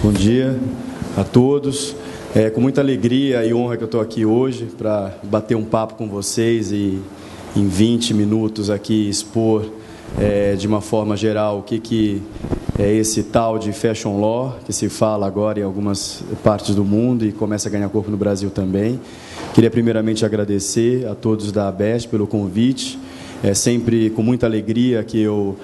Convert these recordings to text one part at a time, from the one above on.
Bom dia a todos. É com muita alegria e honra que eu estou aqui hoje para bater um papo com vocês e em 20 minutos aqui expor de uma forma geral o que é esse tal de Fashion Law, que se fala agora em algumas partes do mundo e começa a ganhar corpo no Brasil também. Queria primeiramente agradecer a todos da ABEST pelo convite. É sempre com muita alegria que eu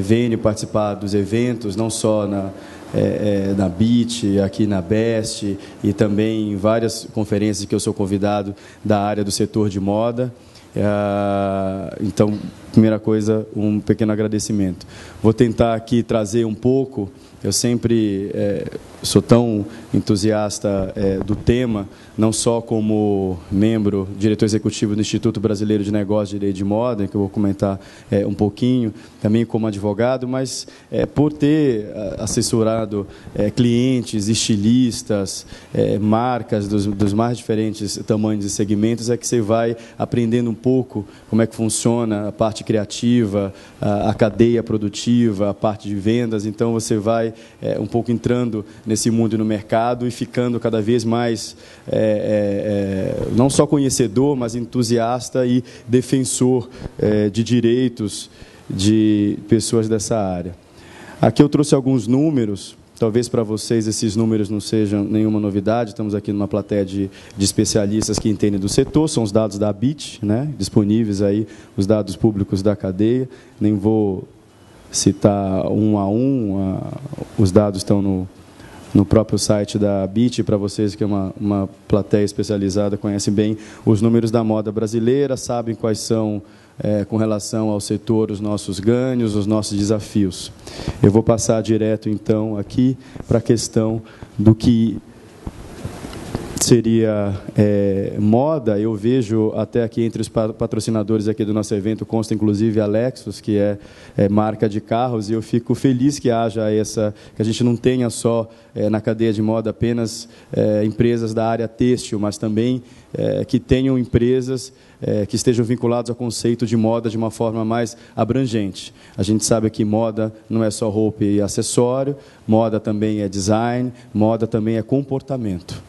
venho participar dos eventos, não só na BIT, aqui na BEST e também em várias conferências que eu sou convidado da área do setor de moda. Então, primeira coisa, um pequeno agradecimento. Vou tentar aqui trazer um pouco, eu sempre sou tão entusiasta do tema, não só como membro, diretor executivo do Instituto Brasileiro de Negócios de Direito de Moda, que eu vou comentar um pouquinho, também como advogado, mas por ter assessorado clientes, estilistas, marcas dos mais diferentes tamanhos e segmentos, é que você vai aprendendo um pouco como é que funciona a parte criativa, a cadeia produtiva, a parte de vendas. Então, você vai um pouco entrando nesse mundo e no mercado e ficando cada vez mais não só conhecedor, mas entusiasta e defensor de direitos de pessoas dessa área. Aqui eu trouxe alguns números. Talvez para vocês esses números não sejam nenhuma novidade. Estamos aqui numa plateia de especialistas que entendem do setor. São os dados da BIT, né? Disponíveis aí, os dados públicos da cadeia. Nem vou citar um a um. Os dados estão no próprio site da BIT. Para vocês que é uma plateia especializada, conhecem bem os números da moda brasileira, sabem quais são, com relação ao setor, os nossos ganhos, os nossos desafios. Eu vou passar direto, então, aqui para a questão do que seria moda. Eu vejo até aqui entre os patrocinadores aqui do nosso evento, consta inclusive a Lexus, que é marca de carros, e eu fico feliz que haja que a gente não tenha só na cadeia de moda apenas empresas da área têxtil, mas também que tenham empresas que estejam vinculados ao conceito de moda de uma forma mais abrangente. A gente sabe que moda não é só roupa e acessório, moda também é design, moda também é comportamento.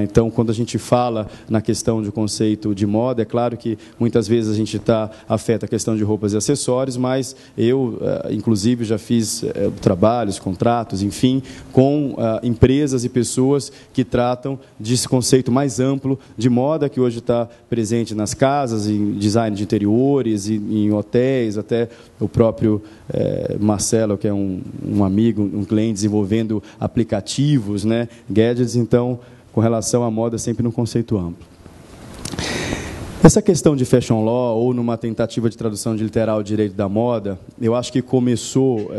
Então, quando a gente fala na questão do conceito de moda, é claro que muitas vezes a gente afeta a questão de roupas e acessórios, mas eu, inclusive, já fiz trabalhos, contratos, enfim, com empresas e pessoas que tratam desse conceito mais amplo de moda, que hoje está presente nas casas, em design de interiores, em hotéis, até o próprio Marcelo, que é um amigo, um cliente, desenvolvendo aplicativos, gadgets. Então, com relação à moda, sempre num conceito amplo. Essa questão de Fashion Law, ou numa tentativa de tradução de literal direito da moda, eu acho que começou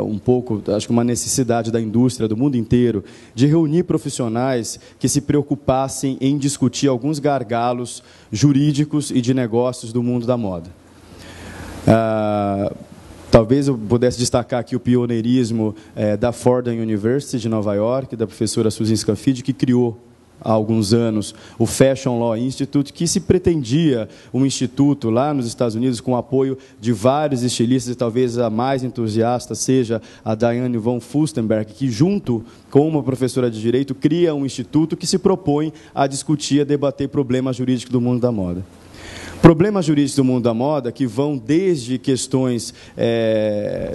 um pouco, acho que uma necessidade da indústria, do mundo inteiro, de reunir profissionais que se preocupassem em discutir alguns gargalos jurídicos e de negócios do mundo da moda. Talvez eu pudesse destacar aqui o pioneirismo da Fordham University de Nova York, da professora Susan Scanfidi, que criou há alguns anos o Fashion Law Institute, que se pretendia um instituto lá nos Estados Unidos com o apoio de vários estilistas, e talvez a mais entusiasta seja a Diane von Furstenberg, que junto com uma professora de direito cria um instituto que se propõe a discutir, a debater problemas jurídicos do mundo da moda. Problemas jurídicos do mundo da moda que vão desde questões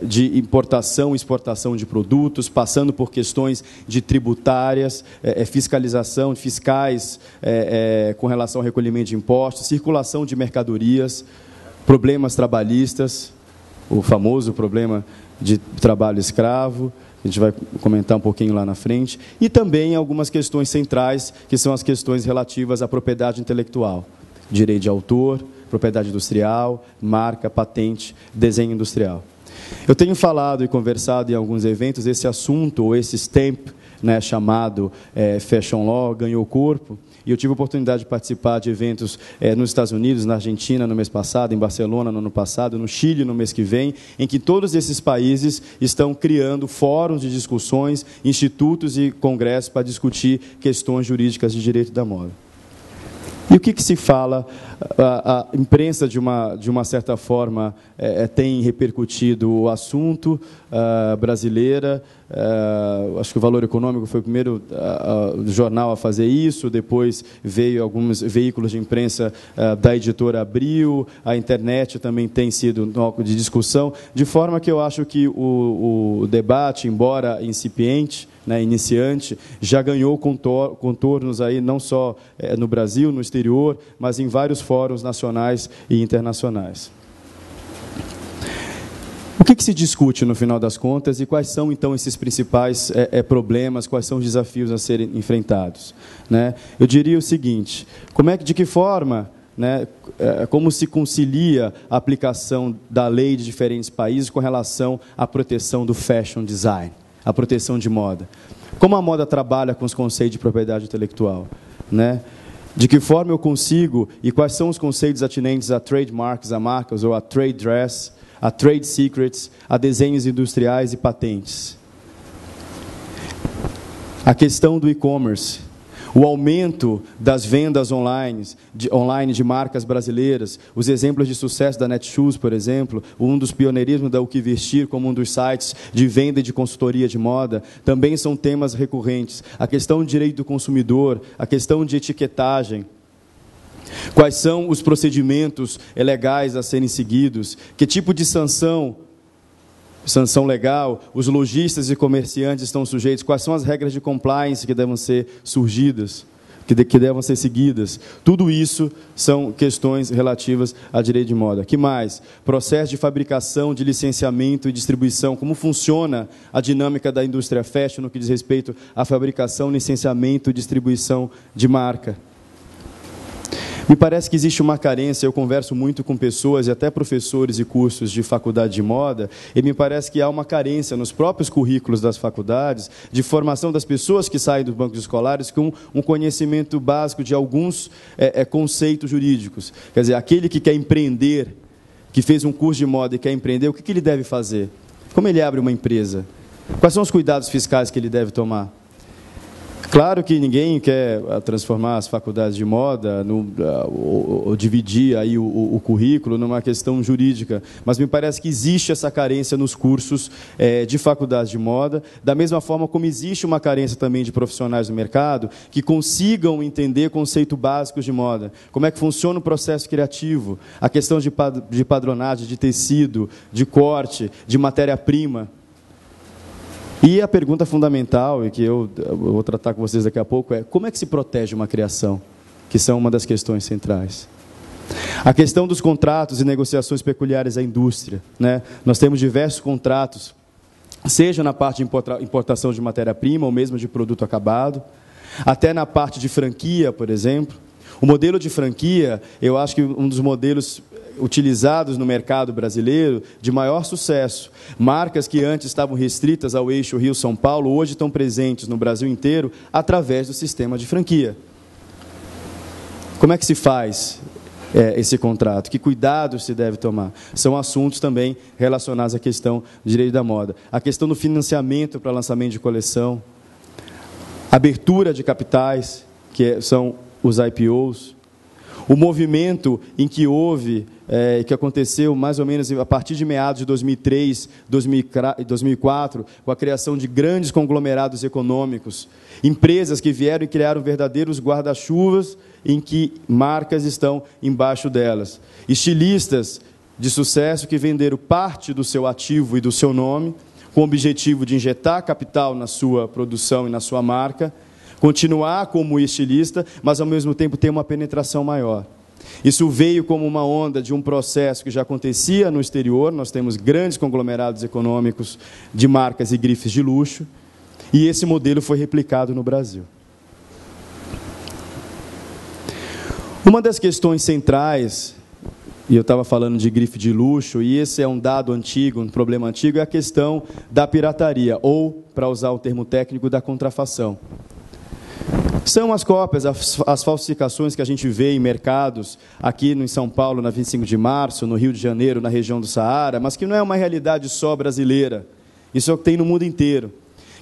de importação e exportação de produtos, passando por questões de tributárias, fiscalização, fiscais com relação ao recolhimento de impostos, circulação de mercadorias, problemas trabalhistas, o famoso problema de trabalho escravo, a gente vai comentar um pouquinho lá na frente, e também algumas questões centrais, que são as questões relativas à propriedade intelectual. Direito de autor, propriedade industrial, marca, patente, desenho industrial. Eu tenho falado e conversado em alguns eventos, esse assunto, ou esse stamp, chamado Fashion Law, ganhou corpo, e eu tive a oportunidade de participar de eventos nos Estados Unidos, na Argentina, no mês passado, em Barcelona, no ano passado, no Chile, no mês que vem, em que todos esses países estão criando fóruns de discussões, institutos e congressos para discutir questões jurídicas de direito da moda. E o que se fala? A imprensa, de uma certa forma, tem repercutido o assunto. brasileira. Acho que o Valor Econômico foi o primeiro jornal a fazer isso, depois veio alguns veículos de imprensa da editora Abril, a internet também tem sido um alvo de discussão, de forma que eu acho que o debate, embora incipiente, né, iniciante, já ganhou contornos aí, não só no Brasil, no exterior, mas em vários fóruns nacionais e internacionais. O que se discute no final das contas e quais são, então, esses principais problemas, quais são os desafios a serem enfrentados? Né? Eu diria o seguinte, de que forma, né, como se concilia a aplicação da lei de diferentes países com relação à proteção do fashion design, a proteção de moda? Como a moda trabalha com os conceitos de propriedade intelectual? Né? De que forma eu consigo, e quais são os conceitos atinentes a trademarks, a marcas, ou a trade dress, a trade secrets, a desenhos industriais e patentes. A questão do e-commerce, o aumento das vendas online de marcas brasileiras, os exemplos de sucesso da Netshoes, por exemplo, um dos pioneirismos da O Que Vestir como um dos sites de venda e de consultoria de moda, também são temas recorrentes. A questão do direito do consumidor, a questão de etiquetagem, quais são os procedimentos legais a serem seguidos, que tipo de sanção legal, os lojistas e comerciantes estão sujeitos, quais são as regras de compliance que devem ser surgidas, que devem ser seguidas. Tudo isso são questões relativas a direito de moda. Que mais? Processo de fabricação, de licenciamento e distribuição. Como funciona a dinâmica da indústria fashion no que diz respeito à fabricação, licenciamento e distribuição de marca. Me parece que existe uma carência, eu converso muito com pessoas e até professores e cursos de faculdade de moda, e me parece que há uma carência nos próprios currículos das faculdades de formação das pessoas que saem dos bancos escolares com um conhecimento básico de alguns conceitos jurídicos. Quer dizer, aquele que quer empreender, que fez um curso de moda e quer empreender, o que ele deve fazer? Como ele abre uma empresa? Quais são os cuidados fiscais que ele deve tomar? Claro que ninguém quer transformar as faculdades de moda, ou dividir aí o currículo numa questão jurídica, mas me parece que existe essa carência nos cursos de faculdades de moda, da mesma forma como existe uma carência também de profissionais do mercado que consigam entender conceitos básicos de moda. Como é que funciona o processo criativo, a questão de padronagem, de tecido, de corte, de matéria-prima. E a pergunta fundamental, e que eu vou tratar com vocês daqui a pouco, é como é que se protege uma criação, que são uma das questões centrais. A questão dos contratos e negociações peculiares à indústria. Né? Nós temos diversos contratos, seja na parte de importação de matéria-prima, ou mesmo de produto acabado, até na parte de franquia, por exemplo. O modelo de franquia, eu acho que um dos modelos utilizados no mercado brasileiro de maior sucesso. Marcas que antes estavam restritas ao eixo Rio-São Paulo, hoje estão presentes no Brasil inteiro através do sistema de franquia. Como é que se faz esse contrato? Que cuidados se deve tomar? São assuntos também relacionados à questão do direito da moda. A questão do financiamento para lançamento de coleção, abertura de capitais, que são os IPOs, o movimento em que houve, que aconteceu mais ou menos a partir de meados de 2003, 2004, com a criação de grandes conglomerados econômicos, empresas que vieram e criaram verdadeiros guarda-chuvas em que marcas estão embaixo delas. Estilistas de sucesso que venderam parte do seu ativo e do seu nome, com o objetivo de injetar capital na sua produção e na sua marca, continuar como estilista, mas ao mesmo tempo ter uma penetração maior. Isso veio como uma onda de um processo que já acontecia no exterior. Nós temos grandes conglomerados econômicos de marcas e grifes de luxo, e esse modelo foi replicado no Brasil. Uma das questões centrais, e eu estava falando de grife de luxo, e esse é um dado antigo, um problema antigo, é a questão da pirataria, ou, para usar o termo técnico, da contrafação. São as cópias, as falsificações que a gente vê em mercados, aqui em São Paulo, na 25 de março, no Rio de Janeiro, na região do Saara, mas que não é uma realidade só brasileira. Isso é o que tem no mundo inteiro.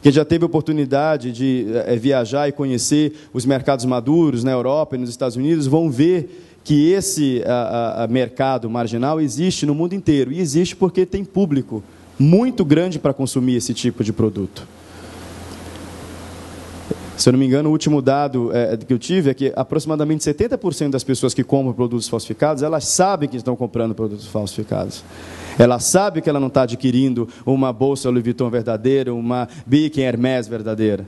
Quem já teve a oportunidade de viajar e conhecer os mercados maduros na Europa e nos Estados Unidos, vão ver que esse mercado marginal existe no mundo inteiro. E existe porque tem público muito grande para consumir esse tipo de produto. Se eu não me engano, o último dado que eu tive é que aproximadamente 70% das pessoas que compram produtos falsificados, elas sabem que estão comprando produtos falsificados. Ela sabe que ela não está adquirindo uma bolsa Louis Vuitton verdadeira, uma Birkin Hermès verdadeira.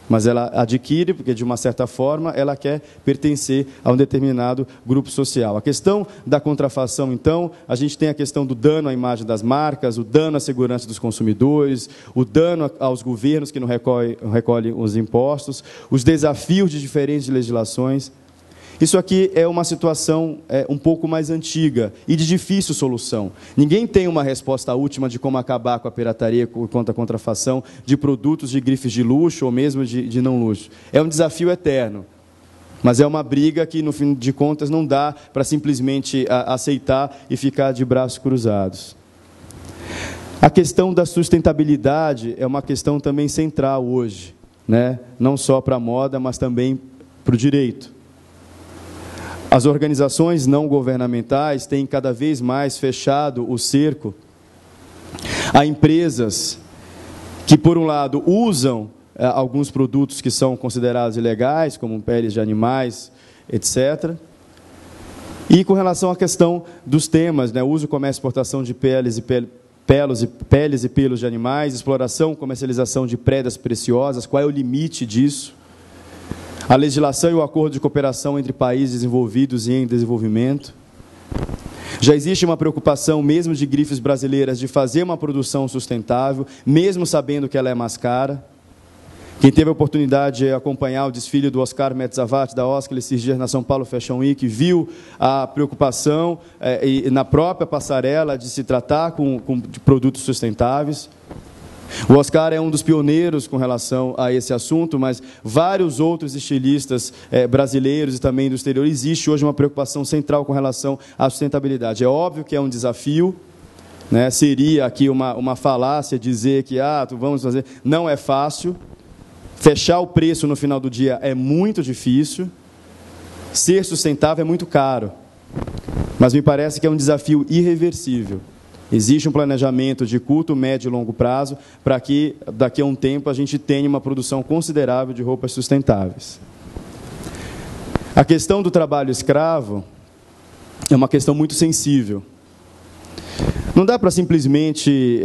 Mas ela adquire porque, de uma certa forma, ela quer pertencer a um determinado grupo social. A questão da contrafação, então, a gente tem a questão do dano à imagem das marcas, o dano à segurança dos consumidores, o dano aos governos que não recolhem os impostos, os desafios de diferentes legislações. Isso aqui é uma situação um pouco mais antiga e de difícil solução. Ninguém tem uma resposta última de como acabar com a pirataria, contra a contrafação de produtos de grifes de luxo ou mesmo de não luxo. É um desafio eterno, mas é uma briga que, no fim de contas, não dá para simplesmente aceitar e ficar de braços cruzados. A questão da sustentabilidade é uma questão também central hoje, né? Não só para a moda, mas também para o direito. As organizações não governamentais têm cada vez mais fechado o cerco a empresas que, por um lado, usam alguns produtos que são considerados ilegais, como peles de animais, etc. E com relação à questão dos temas, né, uso, comércio e exportação de peles e pelos de animais, exploração, comercialização de predas preciosas, qual é o limite disso? A legislação e o acordo de cooperação entre países desenvolvidos e em desenvolvimento. Já existe uma preocupação, mesmo de grifes brasileiras, de fazer uma produção sustentável, mesmo sabendo que ela é mais cara. Quem teve a oportunidade de acompanhar o desfile do Oscar Metzavat, da Oscar, esses dias na São Paulo Fashion Week, viu a preocupação na própria passarela de se tratar de produtos sustentáveis. O Oscar é um dos pioneiros com relação a esse assunto, mas vários outros estilistas brasileiros e também do exterior, existe hoje uma preocupação central com relação à sustentabilidade. É óbvio que é um desafio, né? Seria aqui uma falácia dizer que vamos fazer. Não é fácil. Fechar o preço no final do dia é muito difícil. Ser sustentável é muito caro. Mas me parece que é um desafio irreversível. Existe um planejamento de curto, médio e longo prazo para que, daqui a um tempo, a gente tenha uma produção considerável de roupas sustentáveis. A questão do trabalho escravo é uma questão muito sensível. Não dá para simplesmente,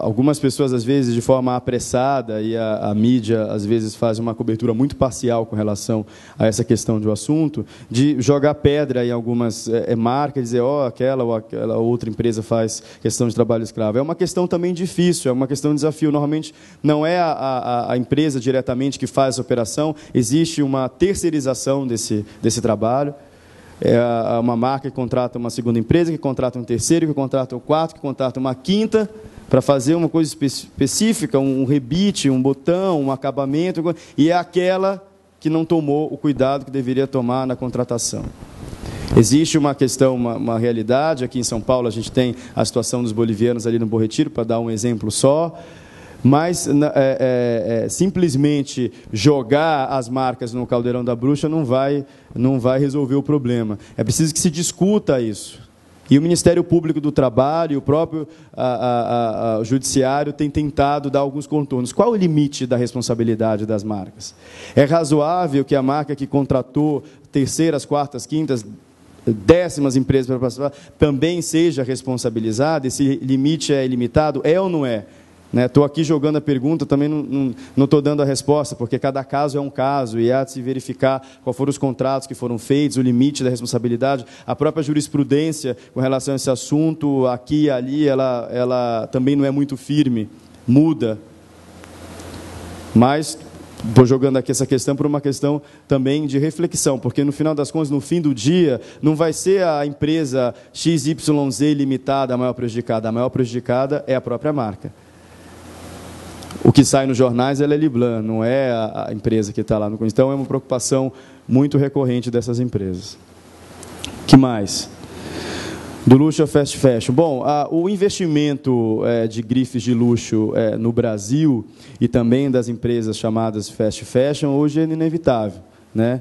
algumas pessoas, às vezes, de forma apressada, e a mídia, às vezes, faz uma cobertura muito parcial com relação a essa questão do assunto, de jogar pedra em algumas marcas, dizer, aquela ou aquela outra empresa faz questão de trabalho escravo. É uma questão também difícil, é uma questão de desafio. Normalmente, não é a empresa diretamente que faz a operação, existe uma terceirização desse trabalho. É uma marca que contrata uma segunda empresa, que contrata um terceiro, que contrata um quarto, que contrata uma quinta, para fazer uma coisa específica, um rebite, um botão, um acabamento, e é aquela que não tomou o cuidado que deveria tomar na contratação. Existe uma questão, uma realidade, aqui em São Paulo a gente tem a situação dos bolivianos ali no Bom Retiro, para dar um exemplo só, mas simplesmente jogar as marcas no caldeirão da bruxa não vai resolver o problema. É preciso que se discuta isso. E o Ministério Público do Trabalho, o próprio Judiciário tem tentado dar alguns contornos. Qual o limite da responsabilidade das marcas? É razoável que a marca que contratou terceiras, quartas, quintas, décimas empresas para participar também seja responsabilizada? Esse limite é ilimitado? É ou não é? Estou aqui jogando a pergunta, também não estou dando a resposta, porque cada caso é um caso, e há de se verificar quais foram os contratos que foram feitos, o limite da responsabilidade. A própria jurisprudência com relação a esse assunto, aqui e ali, ela também não é muito firme, muda. Mas estou jogando aqui essa questão por uma questão também de reflexão, porque no final das contas, no fim do dia, não vai ser a empresa XYZ limitada a maior prejudicada é a própria marca. O que sai nos jornais é a Leblanc, não é a empresa que está lá. Então, é uma preocupação muito recorrente dessas empresas. O que mais? Do luxo ao fast fashion. Bom, o investimento de grifes de luxo no Brasil e também das empresas chamadas fast fashion hoje é inevitável, né?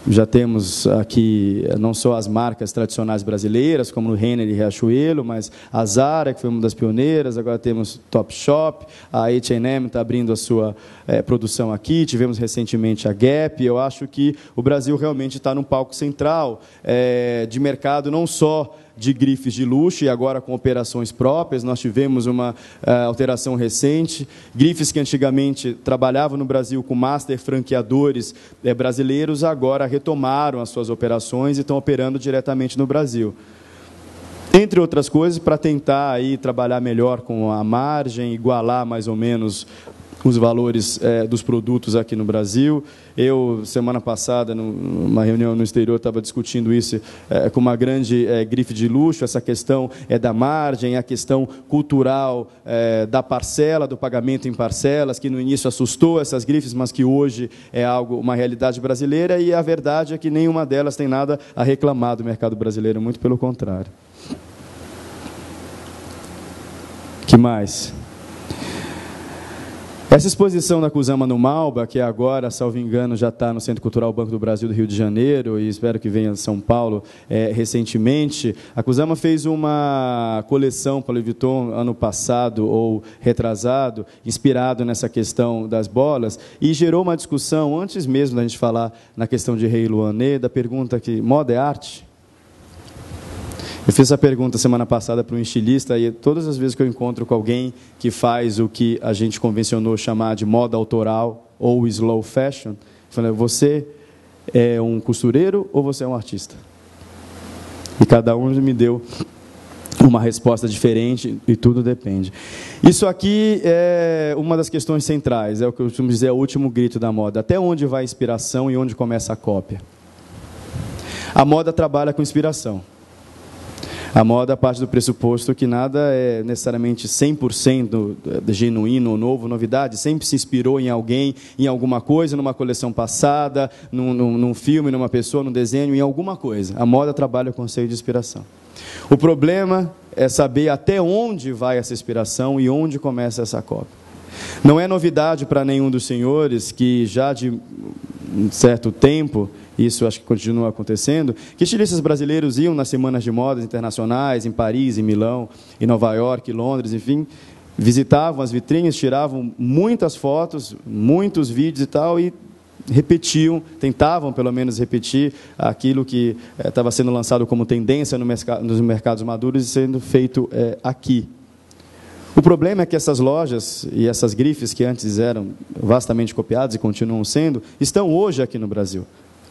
Já temos aqui não só as marcas tradicionais brasileiras, como o Renner e Riachuelo, mas a Zara, que foi uma das pioneiras, agora temos Topshop, a H&M está abrindo a sua produção aqui, tivemos recentemente a Gap. Eu acho que o Brasil realmente está num palco central de mercado, não só de grifes de luxo, e agora com operações próprias. Nós tivemos uma alteração recente, grifes que antigamente trabalhavam no Brasil com master franqueadores brasileiros, agora retomaram as suas operações e estão operando diretamente no Brasil. Entre outras coisas, para tentar aí trabalhar melhor com a margem, igualar mais ou menos os valores dos produtos aqui no Brasil. Eu, semana passada, numa reunião no exterior, estava discutindo isso com uma grande grife de luxo, essa questão da margem, a questão cultural da parcela, do pagamento em parcelas, que no início assustou essas grifes, mas que hoje é uma realidade brasileira, e a verdade é que nenhuma delas tem nada a reclamar do mercado brasileiro, muito pelo contrário. O que mais? Essa exposição da Kusama no Malba, que agora, salvo engano, já está no Centro Cultural Banco do Brasil do Rio de Janeiro, e espero que venha de São Paulo recentemente. A Kusama fez uma coleção para o Louis Vuitton ano passado, ou retrasado, inspirado nessa questão das bolas, e gerou uma discussão, antes mesmo da gente falar na questão de Rei Louanet, da pergunta que moda é arte? Eu fiz essa pergunta semana passada para um estilista, e todas as vezes que eu encontro com alguém que faz o que a gente convencionou chamar de moda autoral ou slow fashion, eu falei: você é um costureiro ou você é um artista? E cada um me deu uma resposta diferente, e tudo depende. Isso aqui é uma das questões centrais, é o que eu costumo dizer, é o último grito da moda. Até onde vai a inspiração e onde começa a cópia? A moda trabalha com inspiração. A moda parte do pressuposto que nada é necessariamente 100% genuíno, novo, novidade. Sempre se inspirou em alguém, em alguma coisa, numa coleção passada, num filme, numa pessoa, num desenho, em alguma coisa. A moda trabalha com o conceito de inspiração. O problema é saber até onde vai essa inspiração e onde começa essa cópia. Não é novidade para nenhum dos senhores que já de um certo tempo, isso acho que continua acontecendo, que estilistas brasileiros iam nas semanas de modas internacionais, em Paris, em Milão, em Nova York, em Londres, enfim, visitavam as vitrines, tiravam muitas fotos, muitos vídeos e tal, e repetiam, tentavam pelo menos repetir aquilo que estava sendo lançado como tendência nos mercados maduros e sendo feito aqui. O problema é que essas lojas e essas grifes que antes eram vastamente copiadas e continuam sendo, estão hoje aqui no Brasil.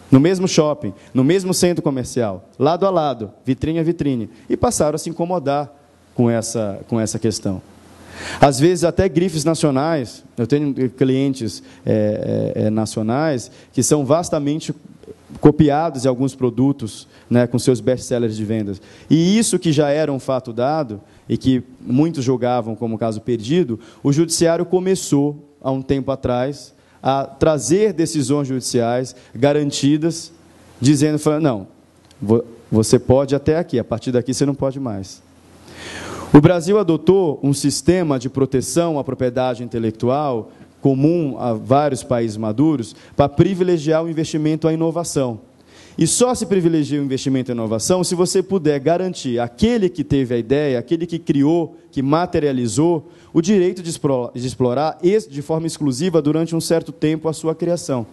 No mesmo shopping, no mesmo centro comercial, lado a lado, vitrine a vitrine, e passaram a se incomodar com essa questão. Às vezes até grifes nacionais, eu tenho clientes nacionais que são vastamente copiados em alguns produtos, né, com seus best-sellers de vendas. E isso que já era um fato dado, e que muitos julgavam como caso perdido, o judiciário começou, há um tempo atrás, a trazer decisões judiciais garantidas, dizendo, não, você pode até aqui, a partir daqui você não pode mais. O Brasil adotou um sistema de proteção à propriedade intelectual comum a vários países maduros para privilegiar o investimento à inovação. E só se privilegia o investimento em inovação se você puder garantir àquele que teve a ideia, aquele que criou, que materializou, o direito de explorar de forma exclusiva durante um certo tempo a sua criação.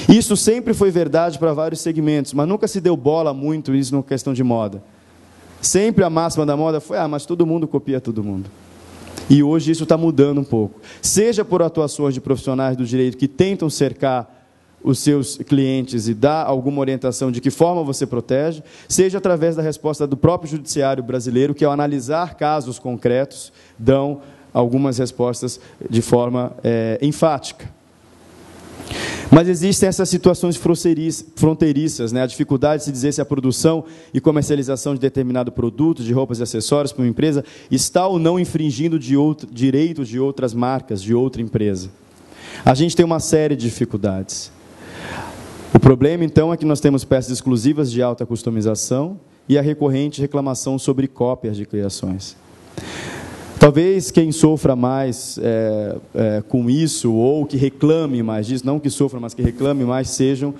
Isso sempre foi verdade para vários segmentos, mas nunca se deu bola muito isso na questão de moda. Sempre a máxima da moda foi, mas todo mundo copia todo mundo. E hoje isso está mudando um pouco. Seja por atuações de profissionais do direito que tentam cercar os seus clientes e dar alguma orientação de que forma você protege, seja através da resposta do próprio judiciário brasileiro, que ao analisar casos concretos, dão algumas respostas de forma enfática. Mas existem essas situações fronteiriças, né? A dificuldade de se dizer se a produção e comercialização de determinado produto, de roupas e acessórios para uma empresa, está ou não infringindo direitos de outras marcas, de outra empresa. A gente tem uma série de dificuldades. O problema, então, é que nós temos peças exclusivas de alta customização e a recorrente reclamação sobre cópias de criações. Talvez quem sofra mais com isso, ou que reclame mais disso, não que sofra, mas que reclame mais, sejam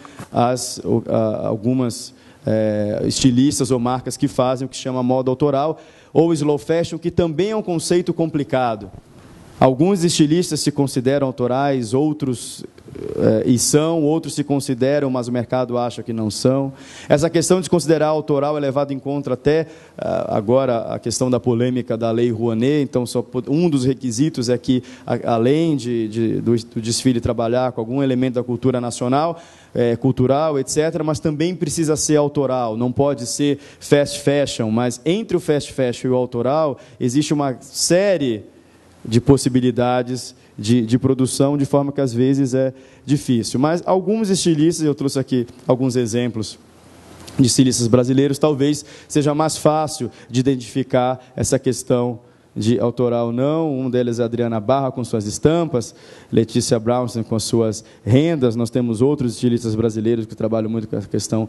algumas estilistas ou marcas que fazem o que chama moda autoral, ou slow fashion, que também é um conceito complicado. Alguns estilistas se consideram autorais, outros outros se consideram, mas o mercado acha que não são. Essa questão de se considerar autoral é levada em conta até agora a questão da polêmica da Lei Rouanet. Então, um dos requisitos é que, além do desfile trabalhar com algum elemento da cultura nacional, cultural, etc., mas também precisa ser autoral, não pode ser fast fashion, mas entre o fast fashion e o autoral existe uma série de possibilidades de produção, de forma que às vezes é difícil. Mas alguns estilistas, eu trouxe aqui alguns exemplos de estilistas brasileiros, talvez seja mais fácil de identificar essa questão de autoral ou não. Um deles é a Adriana Barra, com suas estampas, Letícia Brownson, com as suas rendas. Nós temos outros estilistas brasileiros que trabalham muito com a questão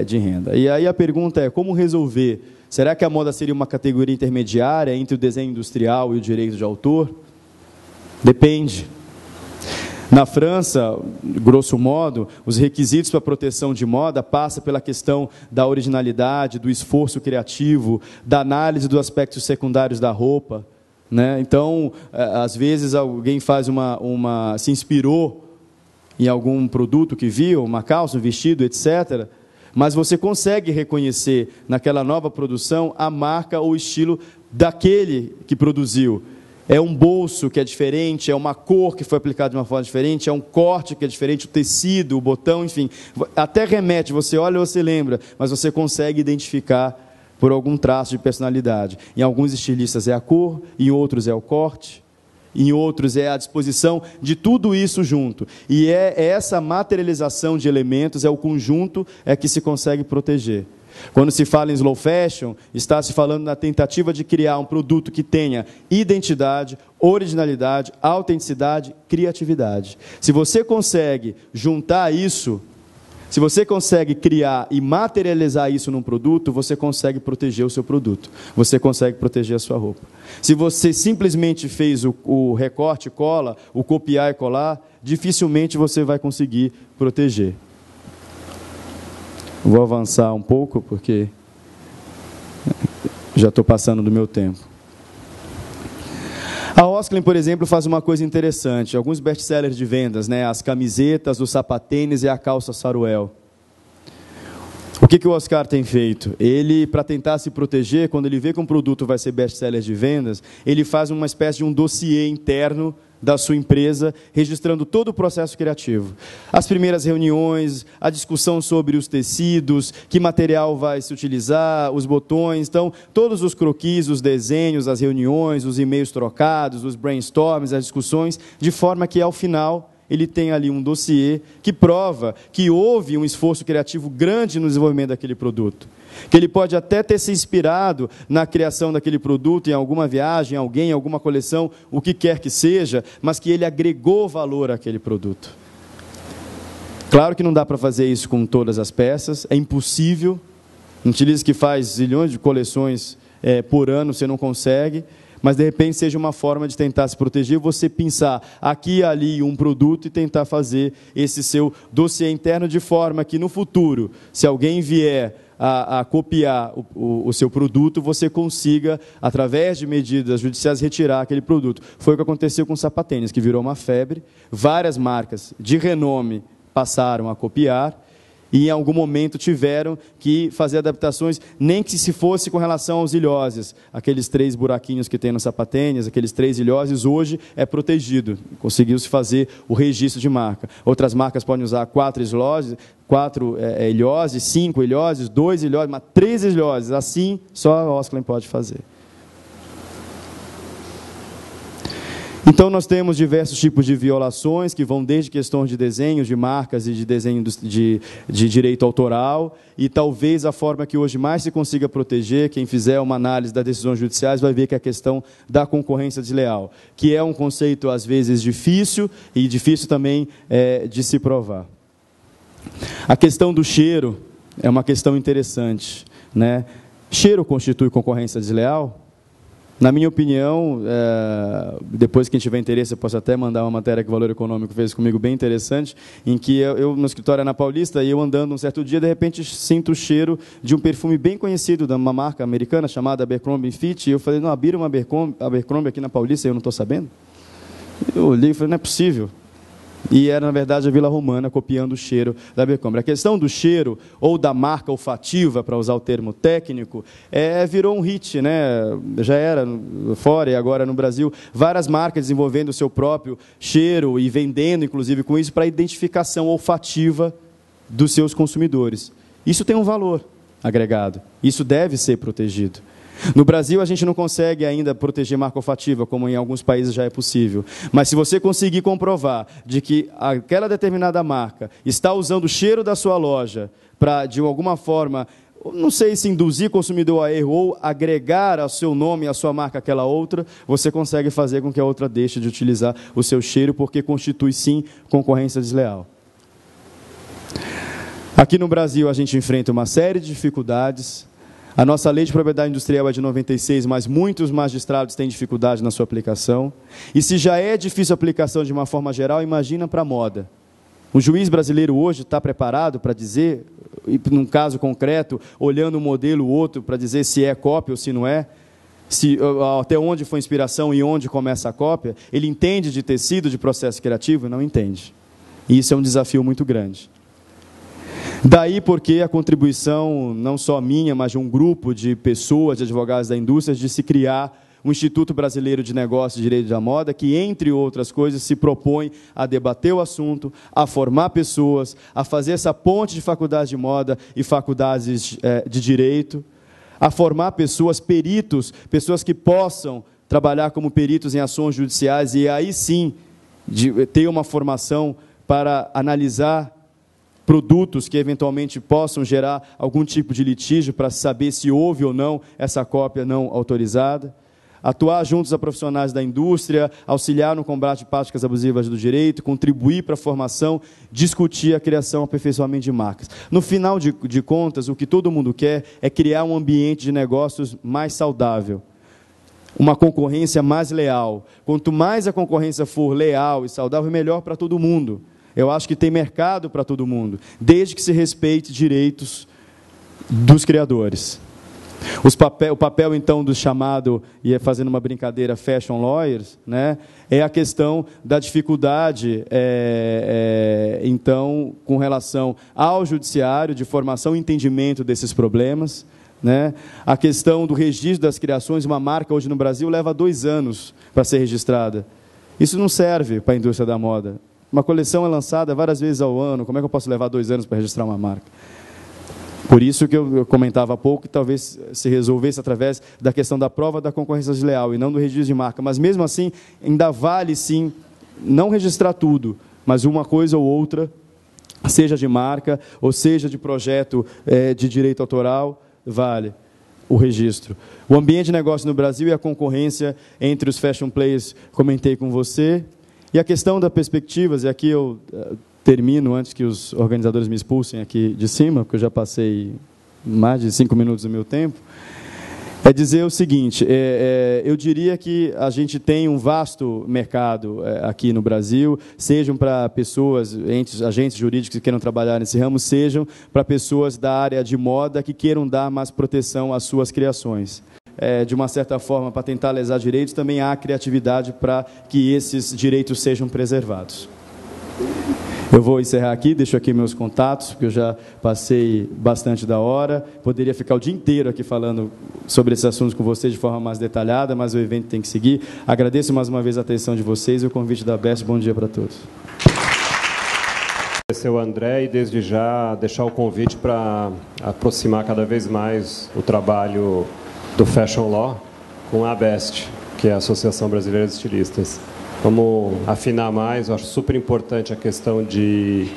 de renda. E aí a pergunta é, como resolver? Será que a moda seria uma categoria intermediária entre o desenho industrial e o direito de autor? Depende. Na França, grosso modo, os requisitos para a proteção de moda passam pela questão da originalidade, do esforço criativo, da análise dos aspectos secundários da roupa, né? Então, às vezes, alguém faz se inspirou em algum produto que viu, uma calça, um vestido, etc., mas você consegue reconhecer naquela nova produção a marca ou o estilo daquele que produziu. É um bolso que é diferente, é uma cor que foi aplicada de uma forma diferente, é um corte que é diferente, o tecido, o botão, enfim. Até remete, você olha e você lembra, mas você consegue identificar por algum traço de personalidade. Em alguns estilistas é a cor, em outros é o corte, em outros é a disposição de tudo isso junto. E essa materialização de elementos, é o conjunto que se consegue proteger. Quando se fala em slow fashion, está se falando na tentativa de criar um produto que tenha identidade, originalidade, autenticidade, criatividade. Se você consegue juntar isso, se você consegue criar e materializar isso num produto, você consegue proteger o seu produto, você consegue proteger a sua roupa. Se você simplesmente fez o recorte e cola, o copiar e colar, dificilmente você vai conseguir proteger. Vou avançar um pouco, porque já estou passando do meu tempo. A Osklen, por exemplo, faz uma coisa interessante. Alguns best-sellers de vendas, né? As camisetas, os sapatênis e a calça saruel. O que o Oscar tem feito? Ele, para tentar se proteger, quando ele vê que um produto vai ser best-seller de vendas, ele faz uma espécie de um dossiê interno da sua empresa, registrando todo o processo criativo. As primeiras reuniões, a discussão sobre os tecidos, que material vai se utilizar, os botões, então, todos os croquis, os desenhos, as reuniões, os e-mails trocados, os brainstorms, as discussões, de forma que, ao final, ele tem ali um dossiê que prova que houve um esforço criativo grande no desenvolvimento daquele produto. Que ele pode até ter se inspirado na criação daquele produto, em alguma viagem, alguém, alguma coleção, o que quer que seja, mas que ele agregou valor àquele produto. Claro que não dá para fazer isso com todas as peças, é impossível. Um estilista que faz zilhões de coleções por ano, você não consegue, mas de repente seja uma forma de tentar se proteger, você pensar aqui e ali um produto e tentar fazer esse seu dossiê interno de forma que no futuro, se alguém vier a copiar o seu produto, você consiga, através de medidas judiciais, retirar aquele produto. Foi o que aconteceu com o sapatênis, que virou uma febre. Várias marcas de renome passaram a copiar e, em algum momento, tiveram que fazer adaptações, nem que se fosse com relação aos ilhoses. Aqueles 3 buraquinhos que tem no sapatênis, aqueles 3 ilhoses, hoje é protegido. Conseguiu-se fazer o registro de marca. Outras marcas podem usar 4 ilhoses, 4 ilhoses, 5 ilhoses, 2 ilhoses, mas 3 ilhoses. Assim, só a Osklen pode fazer. Então, nós temos diversos tipos de violações, que vão desde questões de desenho, de marcas e de desenho de direito autoral, e talvez a forma que hoje mais se consiga proteger, quem fizer uma análise das decisões judiciais vai ver que é a questão da concorrência desleal, que é um conceito, às vezes, difícil, e difícil também de se provar. A questão do cheiro é uma questão interessante, né? Cheiro constitui concorrência desleal? Na minha opinião, depois que tiver interesse, eu posso até mandar uma matéria que o Valor Econômico fez comigo bem interessante, em que eu no escritório na Paulista, e eu andando um certo dia, de repente sinto o cheiro de um perfume bem conhecido, de uma marca americana chamada Abercrombie & Fitch, e eu falei, não, abriram uma Abercrombie aqui na Paulista e eu não estou sabendo? Eu olhei e falei, não é possível. E era, na verdade, a Vila Romana copiando o cheiro da Abercrombie. A questão do cheiro, ou da marca olfativa, para usar o termo técnico, virou um hit, né? Já era fora e agora no Brasil, várias marcas desenvolvendo o seu próprio cheiro e vendendo, inclusive, com isso, para a identificação olfativa dos seus consumidores. Isso tem um valor agregado, isso deve ser protegido. No Brasil, a gente não consegue ainda proteger marca olfativa, como em alguns países já é possível. Mas se você conseguir comprovar de que aquela determinada marca está usando o cheiro da sua loja para, de alguma forma, não sei se induzir o consumidor a erro ou agregar ao seu nome, à sua marca, aquela outra, você consegue fazer com que a outra deixe de utilizar o seu cheiro, porque constitui, sim, concorrência desleal. Aqui no Brasil, a gente enfrenta uma série de dificuldades. A nossa lei de propriedade industrial é de 96, mas muitos magistrados têm dificuldade na sua aplicação. E se já é difícil a aplicação de uma forma geral, imagina para a moda. O juiz brasileiro hoje está preparado para dizer, num caso concreto, olhando um modelo ou outro, para dizer se é cópia ou se não é, até onde foi inspiração e onde começa a cópia. Ele entende de tecido, de processo criativo? Não entende. E isso é um desafio muito grande. Daí porque a contribuição, não só minha, mas de um grupo de pessoas, de advogados da indústria, de se criar um Instituto Brasileiro de Negócios e Direito da Moda, que, entre outras coisas, se propõe a debater o assunto, a formar pessoas, a fazer essa ponte de faculdades de moda e faculdades de direito, a formar pessoas, peritos, pessoas que possam trabalhar como peritos em ações judiciais e aí sim ter uma formação para analisar produtos que eventualmente possam gerar algum tipo de litígio para saber se houve ou não essa cópia não autorizada. Atuar juntos a profissionais da indústria, auxiliar no combate de práticas abusivas do direito, contribuir para a formação, discutir a criação e aperfeiçoamento de marcas. No final de contas, o que todo mundo quer é criar um ambiente de negócios mais saudável, uma concorrência mais leal. Quanto mais a concorrência for leal e saudável, melhor para todo mundo. Eu acho que tem mercado para todo mundo, desde que se respeite direitos dos criadores. O papel, então, do chamado, e fazendo uma brincadeira, fashion lawyers, né, é a questão da dificuldade, então, com relação ao judiciário, de formação e entendimento desses problemas, né? A questão do registro das criações, uma marca hoje no Brasil leva 2 anos para ser registrada. Isso não serve para a indústria da moda. Uma coleção é lançada várias vezes ao ano, como é que eu posso levar 2 anos para registrar uma marca? Por isso que eu comentava há pouco, que talvez se resolvesse através da questão da prova da concorrência desleal e não do registro de marca. Mas mesmo assim, ainda vale sim, não registrar tudo, mas uma coisa ou outra, seja de marca, ou seja de projeto de direito autoral, vale o registro. O ambiente de negócio no Brasil e a concorrência entre os fashion players, comentei com você. E a questão das perspectivas, e aqui eu termino antes que os organizadores me expulsem aqui de cima, porque eu já passei mais de 5 minutos do meu tempo, é dizer o seguinte, eu diria que a gente tem um vasto mercado aqui no Brasil, sejam para pessoas, agentes jurídicos que queiram trabalhar nesse ramo, sejam para pessoas da área de moda que queiram dar mais proteção às suas criações. De uma certa forma, para tentar lesar direitos, também há criatividade para que esses direitos sejam preservados. Eu vou encerrar aqui, deixo aqui meus contatos, porque eu já passei bastante da hora. Poderia ficar o dia inteiro aqui falando sobre esses assuntos com vocês de forma mais detalhada, mas o evento tem que seguir. Agradeço mais uma vez a atenção de vocês e o convite da Best. Bom dia para todos. Agradecer o André e, desde já, deixar o convite para aproximar cada vez mais o trabalho do Fashion Law com a Best, que é a Associação Brasileira de Estilistas. Vamos afinar mais. Eu acho super importante a questão de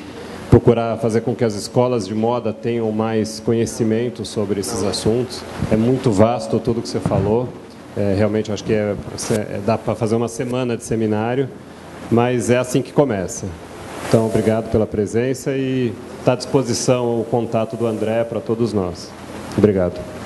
procurar fazer com que as escolas de moda tenham mais conhecimento sobre esses assuntos. É muito vasto tudo que você falou. Realmente, acho que dá para fazer uma semana de seminário, mas é assim que começa. Então, obrigado pela presença e está à disposição o contato do André para todos nós. Obrigado.